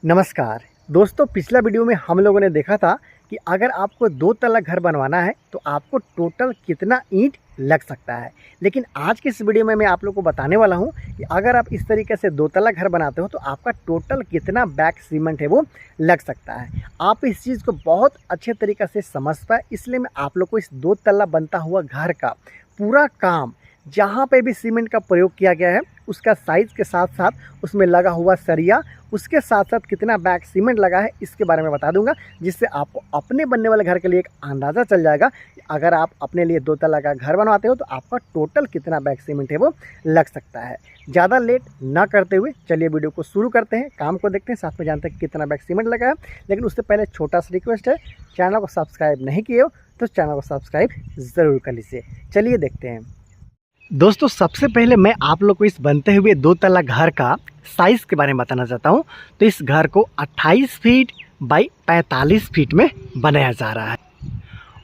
नमस्कार दोस्तों, पिछला वीडियो में हम लोगों ने देखा था कि अगर आपको दो तल्ला घर बनवाना है तो आपको टोटल कितना ईंट लग सकता है। लेकिन आज के इस वीडियो में मैं आप लोगों को बताने वाला हूं कि अगर आप इस तरीके से दो तल्ला घर बनाते हो तो आपका टोटल कितना बैग सीमेंट है वो लग सकता है। आप इस चीज़ को बहुत अच्छे तरीके से समझ पाए, इसलिए मैं आप लोग को इस दो तल्ला बनता हुआ घर का पूरा काम, जहाँ पे भी सीमेंट का प्रयोग किया गया है उसका साइज़ के साथ साथ उसमें लगा हुआ सरिया, उसके साथ साथ कितना बैग सीमेंट लगा है इसके बारे में बता दूंगा, जिससे आपको अपने बनने वाले घर के लिए एक अंदाज़ा चल जाएगा कि अगर आप अपने लिए दो तल्ला का घर बनवाते हो तो आपका टोटल कितना बैग सीमेंट है वो लग सकता है। ज़्यादा लेट ना करते हुए चलिए वीडियो को शुरू करते हैं, काम को देखते हैं, साथ में जानते हैं कितना बैग सीमेंट लगा है। लेकिन उससे पहले छोटा सा रिक्वेस्ट है, चैनल को सब्सक्राइब नहीं किए हो तो चैनल को सब्सक्राइब ज़रूर कर लीजिए। चलिए देखते हैं दोस्तों, सबसे पहले मैं आप लोग को इस बनते हुए दो तल्ला घर का साइज़ के बारे में बताना चाहता हूं। तो इस घर को 28 फीट बाई 45 फीट में बनाया जा रहा है,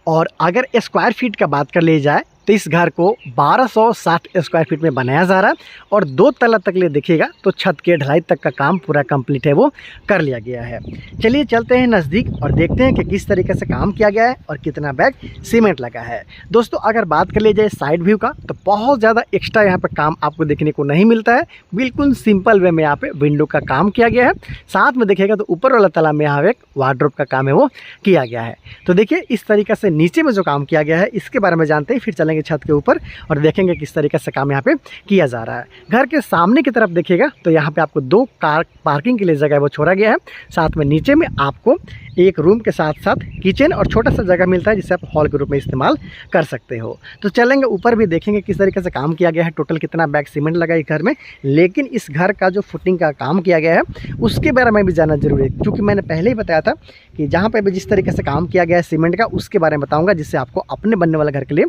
और अगर स्क्वायर फीट का बात कर ली जाए तो इस घर को 1260 स्क्वायर फीट में बनाया जा रहा है। और दो तल्ला तक ले देखिएगा तो छत के ढलाई तक का काम पूरा कंप्लीट है वो कर लिया गया है। चलिए चलते हैं नज़दीक और देखते हैं कि किस तरीके से काम किया गया है और कितना बैग सीमेंट लगा है। दोस्तों, अगर बात कर ली जाए साइड व्यू का तो बहुत ज़्यादा एक्स्ट्रा यहाँ पर काम आपको देखने को नहीं मिलता है। बिल्कुल सिंपल वे में यहाँ पे विंडो का काम किया गया है। साथ में देखिएगा तो ऊपर वाला तल्ला में यहाँ एक वार्डरोब का काम है वो किया गया है। तो देखिए इस तरीके से नीचे में जो काम किया गया है इसके बारे में जानते हैं, फिर चलेंगे छत के ऊपर और देखेंगे किस तरीके से काम यहाँ पे किया जा रहा है। घर के सामने की तरफ देखिएगा तो यहाँ पे आपको दो कार पार्किंग के लिए जगह वो छोड़ा गया है। साथ में नीचे में आपको एक रूम के साथ साथ किचन और छोटा सा जगह मिलता है जिसे आप हॉल के रूप में इस्तेमाल कर सकते हो। तो चलेंगे ऊपर भी देखेंगे किस तरीके से काम किया गया है, टोटल कितना बैग सीमेंट लगा है घर में। लेकिन इस घर का जो फुटिंग का काम किया गया है उसके बारे में भी जानना जरूरी है, क्योंकि मैंने पहले ही बताया था कि जहाँ पर भी जिस तरीके से काम किया गया है सीमेंट का उसके बारे में बताऊँगा, जिससे आपको अपने बनने वाले घर के लिए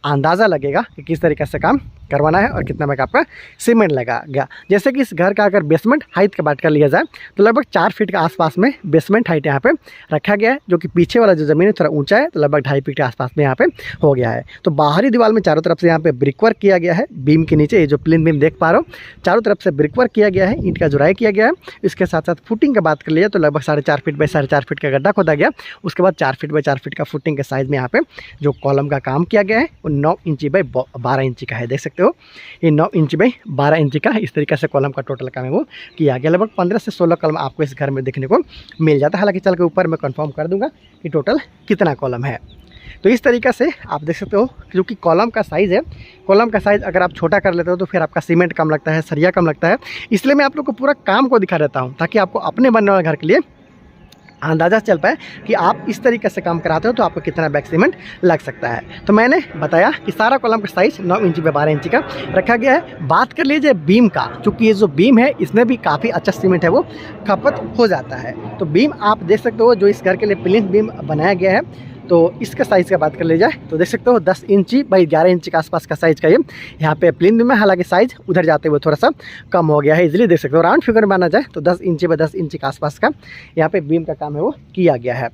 अंदाज़ा लगेगा कि किस तरीके से काम करवाना है और कितना बैग आपका सीमेंट लगेगा। जैसे कि इस घर का अगर बेसमेंट हाइट की बात कर लिया जाए तो लगभग 4 फीट के आसपास में बेसमेंट हाइट यहाँ पे रखा गया है, जो कि पीछे वाला जो ज़मीन है थोड़ा ऊंचा है, तो लगभग 2.5 फीट के आसपास में यहाँ पे हो गया है। तो बाहरी दीवार में चारों तरफ से यहाँ पे ब्रिक वर्क किया गया है। बीम के नीचे ये जो प्लिंथ बीम देख पा रहे हो, चारों तरफ से ब्रिक वर्क किया गया है, ईंट का जुड़ाई किया गया है। इसके साथ साथ फुटिंग की बात कर लिया तो लगभग 4.5 फीट बाई 4.5 फीट का गड्ढा खोदा गया। उसके बाद 4 फीट बाई 4 फीट का फुटिंग के साइज में यहाँ पे जो कॉलम का काम किया गया है वो 9 इंची बाई 12 इंची का है। देख सकते हो ये 9 इंच बाई 12 इंच का इस तरीके से कॉलम का टोटल काम है वो किया गया। लगभग 15 से 16 कॉलम आपको इस घर में देखने को मिल जाता है। हालांकि चल के ऊपर मैं कंफर्म कर दूंगा कि टोटल कितना कॉलम है। तो इस तरीके से आप देख सकते हो, क्योंकि कॉलम का साइज़ है, कॉलम का साइज़ अगर आप छोटा कर लेते हो तो फिर आपका सीमेंट कम लगता है, सरिया कम लगता है। इसलिए मैं आप लोग को पूरा काम को दिखा देता हूँ ताकि आपको अपने बनने वाले घर के लिए अंदाज़ा चल पाए कि आप इस तरीके से काम कराते हो तो आपको कितना बैग सीमेंट लग सकता है। तो मैंने बताया कि सारा कॉलम का साइज़ 9 इंच बाई 12 इंच का रखा गया है। बात कर लीजिए बीम का, चूँकि ये जो बीम है इसमें भी काफ़ी अच्छा सीमेंट है वो खपत हो जाता है। तो बीम आप देख सकते हो जो इस घर के लिए प्लिंथ बीम बनाया गया है, तो इसका साइज़ का बात कर ली जाए तो देख सकते हो 10 इंची बाई 11 इंच के आसपास का साइज़ का ये यहाँ पे प्लिंथ बीम है। हालांकि साइज़ उधर जाते हुए थोड़ा सा कम हो गया है, इजीली देख सकते हो। राउंड फिगर में माना जाए तो 10 इंची बाई 10 इंच के आसपास का यहाँ पे बीम का काम है वो किया गया है।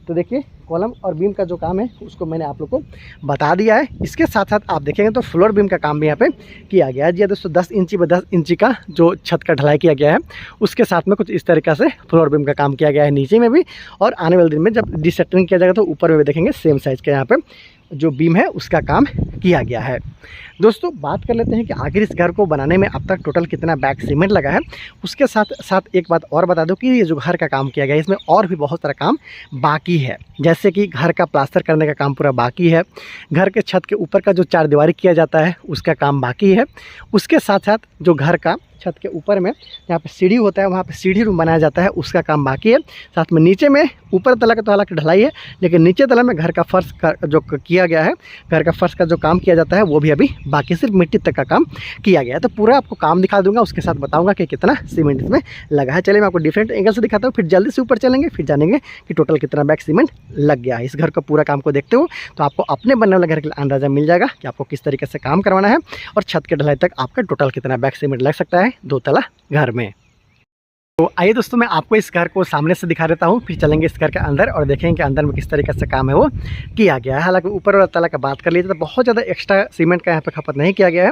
तो देखिए कॉलम और बीम का जो काम है उसको मैंने आप लोग को बता दिया है। इसके साथ साथ आप देखेंगे तो फ्लोर बीम का काम भी यहाँ पे किया गया है। जी दोस्तों, 10 इंची बाई 10 इंची का जो छत का ढलाई किया गया है उसके साथ में कुछ इस तरीक़े से फ्लोर बीम का काम किया गया है नीचे में भी। और आने वाले दिन में जब डिसेंटरिंग किया जाएगा तो ऊपर में भी देखेंगे सेम साइज़ का यहाँ पे जो बीम है उसका काम किया गया है। दोस्तों, बात कर लेते हैं कि आखिर इस घर को बनाने में अब तक टोटल कितना बैग सीमेंट लगा है। उसके साथ साथ एक बात और बता दूं कि ये जो घर का काम किया गया है इसमें और भी बहुत सारा काम बाकी है। जैसे कि घर का प्लास्टर करने का काम पूरा बाकी है, घर के छत के ऊपर का जो 4 दीवारी किया जाता है उसका काम बाकी है। उसके साथ साथ जो घर का छत के ऊपर में जहाँ पे सीढ़ी होता है वहाँ पे सीढ़ी रूम बनाया जाता है उसका काम बाकी है। साथ में नीचे में ऊपर तला का तो हालांकि ढलाई है, लेकिन नीचे तला में घर का फर्श का जो किया गया है, घर का फर्श का जो काम किया जाता है वो भी अभी बाकी, सिर्फ मिट्टी तक का काम किया गया है। तो पूरा आपको काम दिखा दूंगा, उसके साथ बताऊंगा कि कितना सीमेंट इसमें लगा है। चलिए मैं आपको डिफरेंट एंगल से दिखाता हूँ, फिर जल्दी से ऊपर चलेंगे, फिर जानेंगे कि टोटल कितना बैग सीमेंट लग गया है। इस घर का पूरा काम को देखते हो तो आपको अपने बनने वाले घर के लिए अंदाज़ा मिल जाएगा कि आपको किस तरीके से काम करवाना है और छत के ढलाई तक आपका टोटल कितना बैग सीमेंट लग सकता है दो तला घर में। तो आइए दोस्तों, मैं आपको इस घर को सामने से दिखा देता हूँ, फिर चलेंगे इस घर के अंदर और देखेंगे कि अंदर में किस तरीके से काम है वो किया गया है। हालांकि ऊपर वाला तला का बात कर लीजिए तो बहुत ज़्यादा एक्स्ट्रा सीमेंट का यहाँ पे खपत नहीं किया गया है।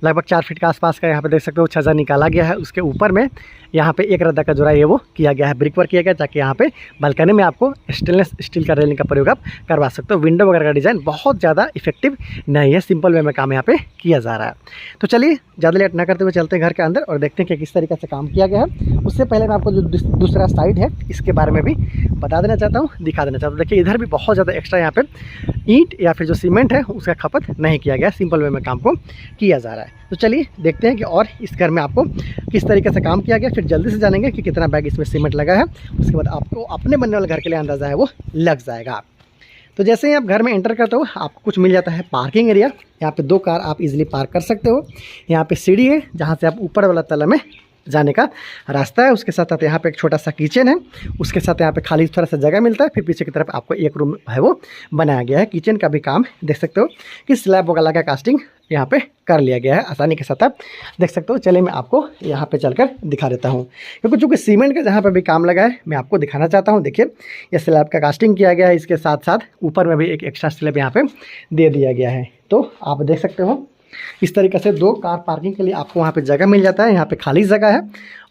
लगभग 4 फीट के आसपास का यहाँ पे देख सकते हो छज्जा निकाला गया है। उसके ऊपर में यहाँ पे एक रद्दा का जोड़ा ये वो किया गया है, ब्रिक वर्क किया गया, ताकि यहाँ पे बालकनी में आपको स्टेनलेस स्टील का रेलिंग का प्रयोग आप करवा सकते हो। विंडो वगैरह का डिज़ाइन बहुत ज़्यादा इफेक्टिव नहीं है, सिंपल वे में काम यहाँ पे किया जा रहा है। तो चलिए ज़्यादा लेट ना करते हुए चलते हैं घर के अंदर और देखते हैं कि किस तरीके से काम किया गया है। उससे पहले मैं आपको जो दूसरा साइड है इसके बारे में भी बता देना चाहता हूँ, दिखा देना चाहता हूँ। देखिए इधर भी बहुत ज़्यादा एक्स्ट्रा यहाँ पे ईंट या फिर जो सीमेंट है उसका खपत नहीं किया गया, सिंपल वे में काम को किया जा रहा है। तो चलिए देखते हैं कि और इस घर में आपको किस तरीके से काम किया गया, फिर जल्दी से जानेंगे कि कितना बैग इसमें सीमेंट लगा है। उसके बाद आपको अपने बनने वाले घर के लिए अंदाज़ा है वो लग जाएगा। तो जैसे ही आप घर में एंटर करते हो आपको कुछ मिल जाता है पार्किंग एरिया। यहाँ पे 2 कार आप इजीली पार्क कर सकते हो। यहाँ पे सीढ़ी है जहाँ से आप ऊपर वाला तला में जाने का रास्ता है। उसके साथ साथ यहाँ पे एक छोटा सा किचन है। उसके साथ यहाँ पे खाली थोड़ा सा जगह मिलता है। फिर पीछे की तरफ आपको एक रूम है वो बनाया गया है। किचन का भी काम देख सकते हो कि स्लैब वगैरह का कास्टिंग यहाँ पे कर लिया गया है, आसानी के साथ आप देख सकते हो। चलिए मैं आपको यहाँ पे चलकर दिखा देता हूँ, क्योंकि चूँकि सीमेंट का जहाँ पे भी काम लगा है मैं आपको दिखाना चाहता हूँ। देखिए ये स्लैब का कास्टिंग किया गया है, इसके साथ साथ ऊपर में भी एक एक्स्ट्रा स्लैब यहाँ पे दे दिया गया है। तो आप देख सकते हो इस तरीके से 2 कार पार्किंग के लिए आपको वहाँ पे जगह मिल जाता है। यहाँ पे खाली जगह है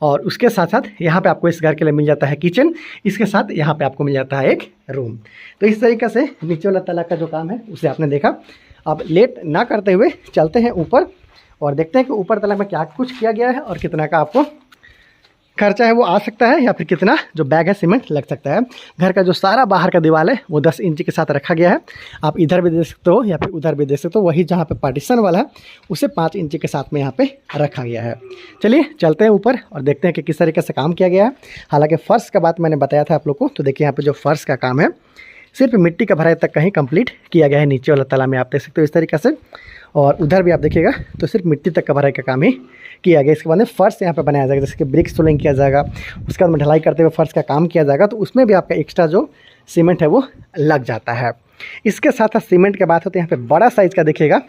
और उसके साथ साथ यहाँ पे आपको इस घर के लिए मिल जाता है किचन, इसके साथ यहाँ पे आपको मिल जाता है एक रूम। तो इस तरीके से नीचे वाला तला का जो काम है उसे आपने देखा। अब लेट ना करते हुए चलते हैं ऊपर और देखते हैं कि ऊपर तला में क्या कुछ किया गया है और कितना का आपको खर्चा है वो आ सकता है, या फिर कितना जो बैग है सीमेंट लग सकता है। घर का जो सारा बाहर का दीवार है वो 10 इंच के साथ रखा गया है। आप इधर भी देख सकते हो या फिर उधर भी देख सकते हो। वही जहाँ पे पार्टीशन वाला है उसे 5 इंच के साथ में यहाँ पे रखा गया है। चलिए चलते हैं ऊपर और देखते हैं कि किस तरीके से काम किया गया है। हालांकि फ़र्श का बात मैंने बताया था आप लोग को, तो देखिए यहाँ पर जो फ़र्श का काम है सिर्फ मिट्टी का भराई तक कहीं कंप्लीट किया गया है। नीचे वाला तला में आप देख सकते हो इस तरीके से, और उधर भी आप देखिएगा तो सिर्फ मिट्टी तक का भराई का काम ही किया गया। इसके बाद में फर्श यहाँ पे बनाया जाएगा, जैसे कि ब्रिक सोलिंग किया जाएगा। उसके बाद में ढलाई करते हुए फर्श का काम किया जाएगा, तो उसमें भी आपका एक्स्ट्रा जो सीमेंट है वो लग जाता है। इसके साथ साथ सीमेंट की बात होती है यहाँ पे बड़ा साइज़ का देखिएगा।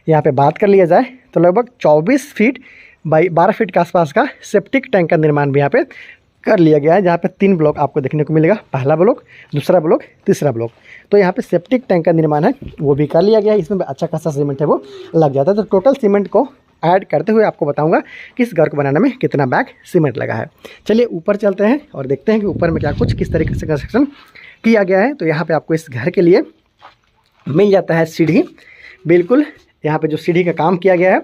यहाँ पे बात कर लिया जाए तो लगभग 24 फीट बाई 12 फीट के आसपास का सेप्टिक टैंक का निर्माण भी यहाँ पे कर लिया गया है, जहाँ पे 3 ब्लॉक आपको देखने को मिलेगा। पहला ब्लॉक, दूसरा ब्लॉक, तीसरा ब्लॉक। तो यहाँ पे सेप्टिक टैंक का निर्माण है वो भी कर लिया गया है। इसमें अच्छा खासा सीमेंट है वो लग जाता है। तो टोटल सीमेंट को ऐड करते हुए आपको बताऊंगा कि इस घर को बनाने में कितना बैग सीमेंट लगा है। चलिए ऊपर चलते हैं और देखते हैं कि ऊपर में क्या कुछ किस तरीके से कंस्ट्रक्शन किया गया है। तो यहाँ पर आपको इस घर के लिए मिल जाता है सीढ़ी। बिल्कुल यहाँ पर जो सीढ़ी का काम किया गया है,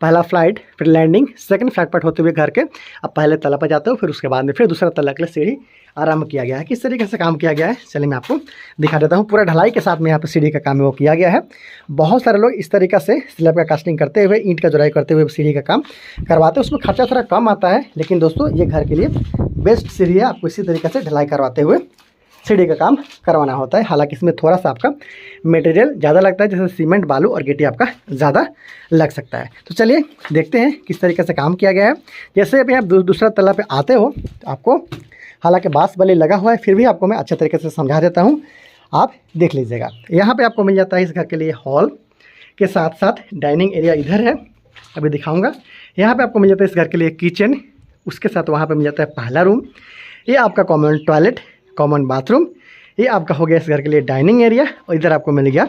पहला फ्लाइट, फिर लैंडिंग, सेकंड फ्लाइट पर होते हुए घर के अब पहले तला पर जाते हो, फिर उसके बाद में फिर दूसरा तला के लिए सीढ़ी आरंभ किया गया है। किस तरीके से काम किया गया है चलिए मैं आपको दिखा देता हूँ। पूरा ढलाई के साथ में यहाँ पे सीढ़ी का काम है वो किया गया है। बहुत सारे लोग इस तरीके से स्लैब का कास्टिंग करते हुए, ईंट का जुड़ाई करते हुए सीढ़ी का काम करवाते हैं। उसमें खर्चा थोड़ा कम आता है, लेकिन दोस्तों ये घर के लिए बेस्ट सीढ़ी है। आपको इसी तरीके से ढलाई करवाते हुए सीढ़ी का काम करवाना होता है। हालांकि इसमें थोड़ा सा आपका मटेरियल ज़्यादा लगता है, जैसे सीमेंट, बालू और गिट्टी आपका ज़्यादा लग सकता है। तो चलिए देखते हैं किस तरीके से काम किया गया है। जैसे अभी आप दूसरा तला पे आते हो तो आपको, हालांकि बांस बल्ली लगा हुआ है, फिर भी आपको मैं अच्छे तरीके से समझा देता हूँ, आप देख लीजिएगा। यहाँ पर आपको मिल जाता है इस घर के लिए हॉल के साथ साथ डाइनिंग एरिया इधर है, अभी दिखाऊँगा। यहाँ पर आपको मिल जाता है इस घर के लिए किचन, उसके साथ वहाँ पर मिल जाता है पहला रूम। ये आपका कॉमन टॉयलेट, कॉमन बाथरूम। ये आपका हो गया इस घर के लिए डाइनिंग एरिया, और इधर आपको मिल गया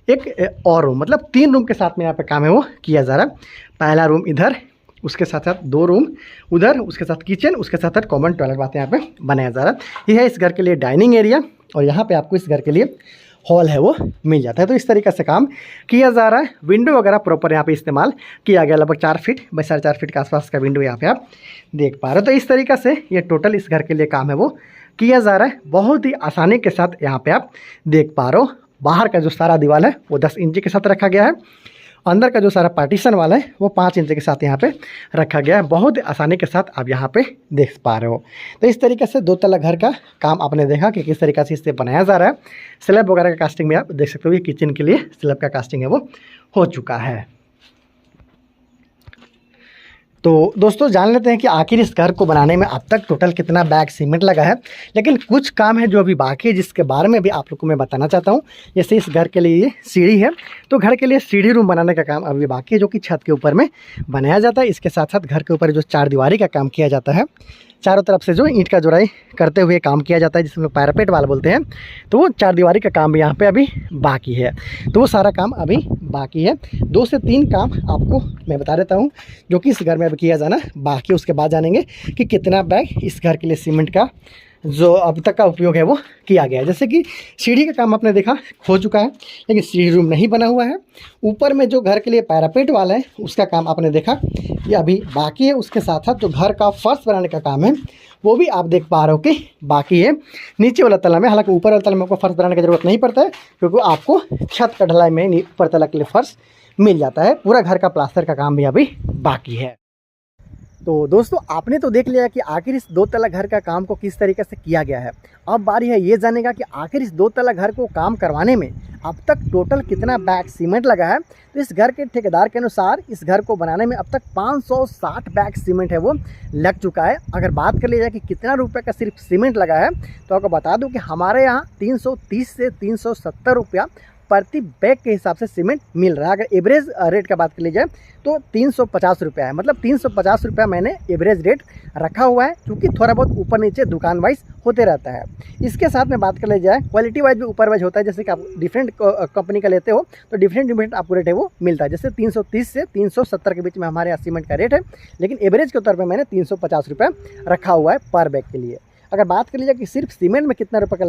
एक और रूम। मतलब 3 रूम के साथ में यहाँ पे काम है वो किया जा रहा है। पहला रूम इधर, उसके साथ साथ 2 रूम उधर, उसके साथ किचन, उसके साथ साथ कॉमन टॉयलेट बात यहाँ पे बनाया जा रहा है। ये है इस घर के लिए डाइनिंग एरिया, और यहाँ पे आपको इस घर के लिए हॉल है वो मिल जाता है। तो इस तरीके से काम किया जा रहा है। विंडो वगैरह प्रॉपर यहाँ पे इस्तेमाल किया गया, लगभग 4 फीट बाई 4.5 फीट के आसपास का विंडो यहाँ पे आप देख पा रहे हो। तो इस तरीके से ये टोटल इस घर के लिए काम है वो किया जा रहा है। बहुत ही आसानी के साथ यहाँ पे आप देख पा रहे हो। बाहर का जो सारा दीवार है वो 10 इंच के साथ रखा गया है। अंदर का जो सारा पार्टीशन वाला है वो 5 इंच के साथ यहाँ पे रखा गया है। बहुत आसानी के साथ आप यहाँ पे देख पा रहे हो। तो इस तरीके से 2 तला घर का काम आपने देखा कि किस तरीके से इससे बनाया जा रहा है। स्लैब वगैरह का कास्टिंग में आप देख सकते हो कि किचन के लिए स्लैब का कास्टिंग है वो हो चुका है। तो दोस्तों जान लेते हैं कि आखिर इस घर को बनाने में अब तक टोटल कितना बैग सीमेंट लगा है। लेकिन कुछ काम है जो अभी बाकी है, जिसके बारे में भी आप लोग को मैं बताना चाहता हूँ। जैसे इस घर के लिए ये सीढ़ी है, तो घर के लिए सीढ़ी रूम बनाने का काम अभी बाकी है, जो कि छत के ऊपर में बनाया जाता है। इसके साथ साथ घर के ऊपर जो 4 दीवारी का काम किया जाता है, चारों तरफ से जो ईंट का जुड़ाई करते हुए काम किया जाता है, जिसमें लोग पैरापेट वाल बोलते हैं। तो वो चारदीवारी का काम भी यहाँ पे अभी बाकी है। तो वो सारा काम अभी बाकी है। 2 से 3 काम आपको मैं बता देता हूँ जो कि इस घर में अभी किया जाना बाकी है। उसके बाद जानेंगे कि कितना बैग इस घर के लिए सीमेंट का जो अब तक का उपयोग है वो किया गया है। जैसे कि सीढ़ी का काम आपने देखा हो चुका है, लेकिन सीढ़ी रूम नहीं बना हुआ है। ऊपर में जो घर के लिए पैरापेट वाला है उसका काम आपने देखा, ये अभी बाकी है। उसके साथ साथ जो घर का फर्श बनाने का काम है वो भी आप देख पा रहे हो कि बाकी है। नीचे वाला तला में, हालांकि ऊपर वाला तला में आपको फर्श बनाने की ज़रूरत नहीं पड़ता है, क्योंकि आपको छत का ढलाई में ऊपर तला के लिए फर्श मिल जाता है। पूरा घर का प्लास्टर का काम भी अभी बाकी है। तो दोस्तों, आपने तो देख लिया कि आखिर इस 2 तला घर का काम को किस तरीके से किया गया है। अब बारी है ये जानेगा कि आखिर इस 2 तला घर को काम करवाने में अब तक टोटल कितना बैग सीमेंट लगा है। तो इस घर के ठेकेदार के अनुसार इस घर को बनाने में अब तक 560 बैग सीमेंट है वो लग चुका है। अगर बात कर ली जाए कि कितना रुपये का सिर्फ सीमेंट लगा है, तो आपको बता दूं कि हमारे यहाँ 330 से 370 रुपया प्रति बैग के हिसाब से सीमेंट मिल रहा है। अगर एवरेज रेट का बात कर ली जाए तो 350 रुपया है। मतलब 350 रुपया मैंने एवरेज रेट रखा हुआ है, क्योंकि थोड़ा बहुत ऊपर नीचे दुकान वाइज होते रहता है। इसके साथ में बात कर ली जाए क्वालिटी वाइज भी ऊपर वाइज होता है। जैसे कि आप डिफरेंट कंपनी का लेते हो तो डिफरेंट आपको रेट है वो मिलता है। जैसे 330 से 370 के बीच में हमारे यहाँ सीमेंट का रेट है, लेकिन एवरेज के तौर पर मैंने 350 रुपया रखा हुआ है पर बैग के लिए। अगर बात कर लीजिए कि सिर्फ सीमेंट में कितना रुपये का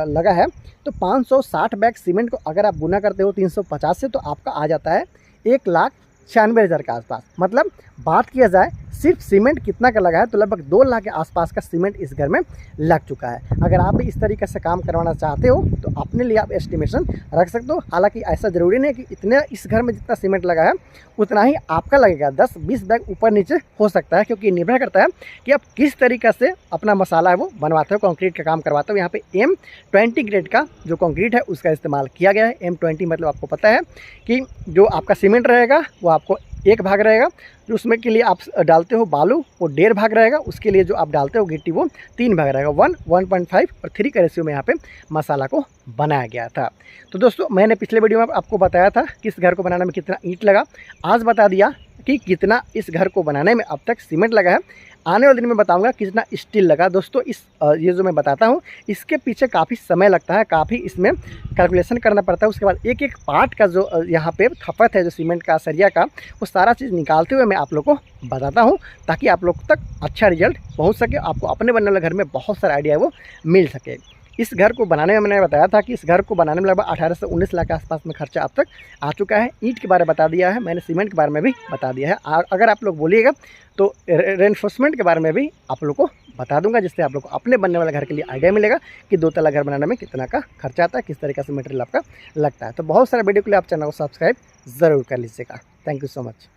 लगा है, तो 560 बैग सीमेंट को अगर आप गुना करते हो 350 से, तो आपका आ जाता है 1,96,000 के आसपास। मतलब बात किया जाए सिर्फ सीमेंट कितना का लगा है, तो लगभग 2 लाख के आसपास का सीमेंट इस घर में लग चुका है। अगर आप भी इस तरीके से काम करवाना चाहते हो तो अपने लिए आप एस्टिमेशन रख सकते हो। हालांकि ऐसा ज़रूरी नहीं है कि इतने इस घर में जितना सीमेंट लगा है उतना ही आपका लगेगा। 10-20 बैग ऊपर नीचे हो सकता है, क्योंकि निर्भर करता है कि आप किस तरीके से अपना मसाला है वो बनवाते हो, कंक्रीट का काम करवाते हो। यहाँ पे M20 ग्रेड का जो कंक्रीट है उसका इस्तेमाल किया गया है। M20 मतलब आपको पता है कि जो आपका सीमेंट रहेगा वो आपको 1 भाग रहेगा, जो उसमें के लिए आप डालते हो बालू वो 1.5 भाग रहेगा, उसके लिए जो आप डालते हो गिट्टी वो 3 भाग रहेगा। 1, 1.5 और 3 का रेशियो में यहाँ पे मसाला को बनाया गया था। तो दोस्तों, मैंने पिछले वीडियो में आपको बताया था कि इस घर को बनाने में कितना ईंट लगा। आज बता दिया कि कितना इस घर को बनाने में अब तक सीमेंट लगा है। आने वाले दिन में बताऊंगा कितना स्टील लगा। दोस्तों, ये जो मैं बताता हूँ इसके पीछे काफ़ी समय लगता है, काफ़ी इसमें कैलकुलेशन करना पड़ता है। उसके बाद एक एक पार्ट का जो यहाँ पे खपत है, जो सीमेंट का सरिया का, वो सारा चीज़ निकालते हुए मैं आप लोग को बताता हूँ, ताकि आप लोग तक अच्छा रिजल्ट पहुँच सके, आपको अपने बनने वाले घर में बहुत सारा आइडिया वो मिल सके। इस घर को बनाने में मैंने बताया था कि इस घर को बनाने में लगभग 18 से 19 लाख के आसपास में खर्चा अब तक आ चुका है। ईंट के बारे में बता दिया है मैंने, सीमेंट के बारे में भी बता दिया है। अगर आप लोग बोलिएगा तो रेनफोर्समेंट के बारे में भी आप लोग को बता दूंगा, जिससे आप लोग को अपने बनने वाले घर के लिए आइडिया मिलेगा कि 2 तला घर बनाने में कितना का खर्चा आता है, किस तरीके से मटेरियल आपका लगता है। तो बहुत सारे वीडियो के लिए आप चैनल को सब्सक्राइब ज़रूर कर लीजिएगा। Thank you so much.